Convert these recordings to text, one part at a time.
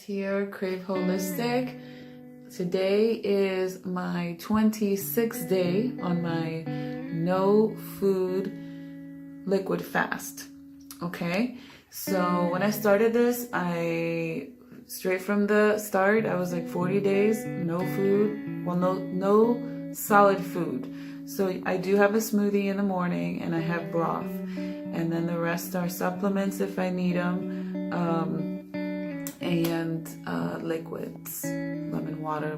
here, Crave Holistic. Today is my 26th day on my no food liquid fast. Okay, so when I started this, straight from the start, I was like 40 days, no food, well, no solid food. So I do have a smoothie in the morning and I have broth, and then the rest are supplements if I need them, and liquids, lemon water.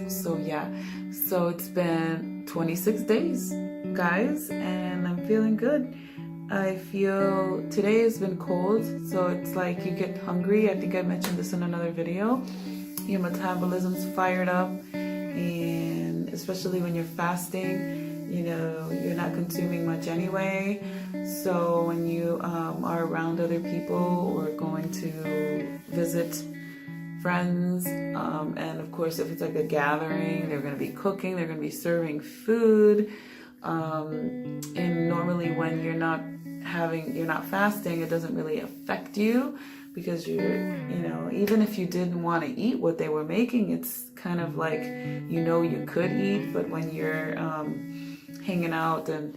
So yeah, so it's been 26 days, guys, and I'm feeling good. I feel today has been cold, so it's like you get hungry. I think I mentioned this in another video. Your metabolism's fired up, and especially when you're fasting, you're not consuming much anyway. So when you are around other people or going to visit friends, and of course if it's like a gathering, they're going to be cooking, they're going to be serving food, and normally when you're not fasting, it doesn't really affect you, because even if you didn't want to eat what they were making, it's kind of like you could eat, but when you're hanging out, and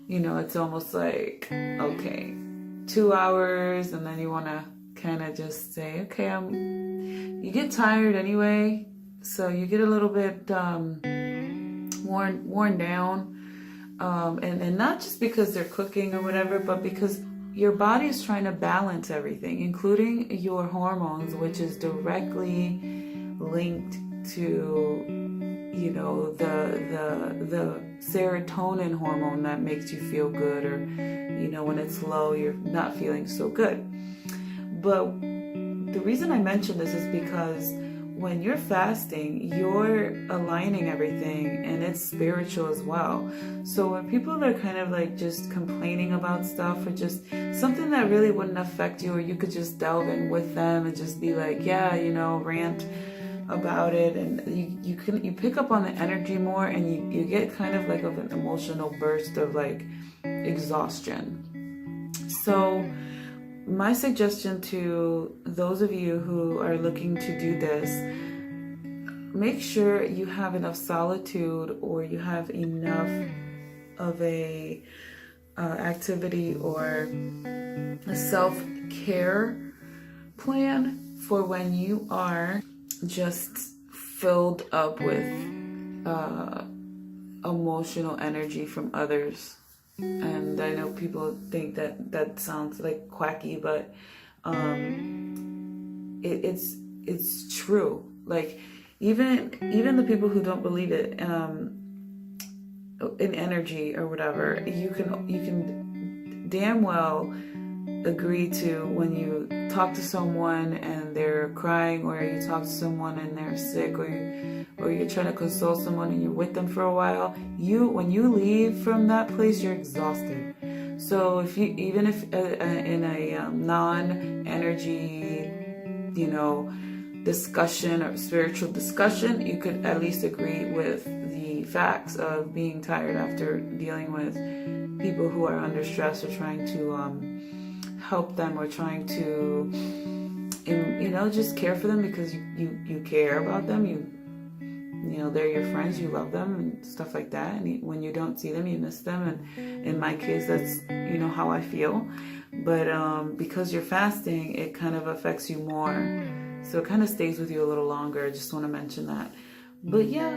it's almost like, okay, 2 hours, and then you want to kind of just say, okay, you get tired anyway, so you get a little bit worn down, and not just because they're cooking or whatever, but because your body is trying to balance everything, including your hormones, which is directly linked to the serotonin hormone that makes you feel good, or when it's low, you're not feeling so good. But the reason I mention this is because when you're fasting, you're aligning everything, and it's spiritual as well. So when people are kind of like just complaining about stuff, or just something that really wouldn't affect you, or you could just delve in with them and just be like, rant about it, and you pick up on the energy more, and you get kind of like an emotional burst of like exhaustion. So my suggestion to those of you who are looking to do this, make sure you have enough solitude, or you have enough of a activity or a self-care plan for when you are just filled up with emotional energy from others. And I know people think that sounds like quacky, but it's true. Like even the people who don't believe it in energy or whatever, you can damn well agree to when you talk to someone and they're crying, or you talk to someone and they're sick, or you're trying to console someone and you're with them for a while, when you leave from that place, you're exhausted. So even if in a non-energy discussion or spiritual discussion, you could at least agree with the facts of being tired after dealing with people who are under stress, or trying to help them, or trying to just care for them, because you care about them, they're your friends, you love them and stuff like that, and when you don't see them, you miss them. And in my case, that's how I feel. But because you're fasting, it kind of affects you more, so it kind of stays with you a little longer. I just want to mention that. But yeah,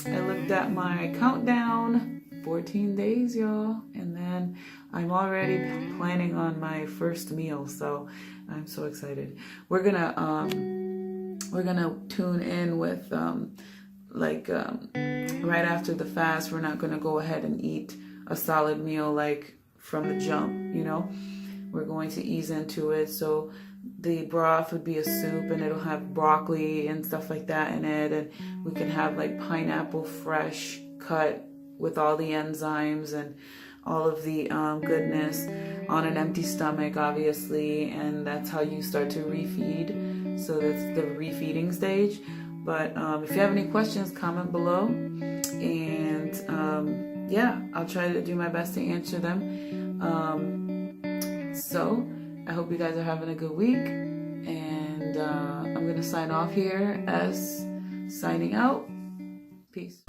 I looked at my countdown, 14 days, y'all, and then I'm already planning on my first meal, so I'm so excited. We're gonna tune in with right after the fast. We're not gonna go ahead and eat a solid meal like from the jump. We're going to ease into it. So the broth would be a soup, and it'll have broccoli and stuff like that in it, and we can have like pineapple fresh cut with all the enzymes and all of the goodness on an empty stomach, obviously, and that's how you start to refeed. So that's the refeeding stage. But if you have any questions, comment below, and I'll try to do my best to answer them. So I hope you guys are having a good week. And I'm going to sign off here as signing out. Peace.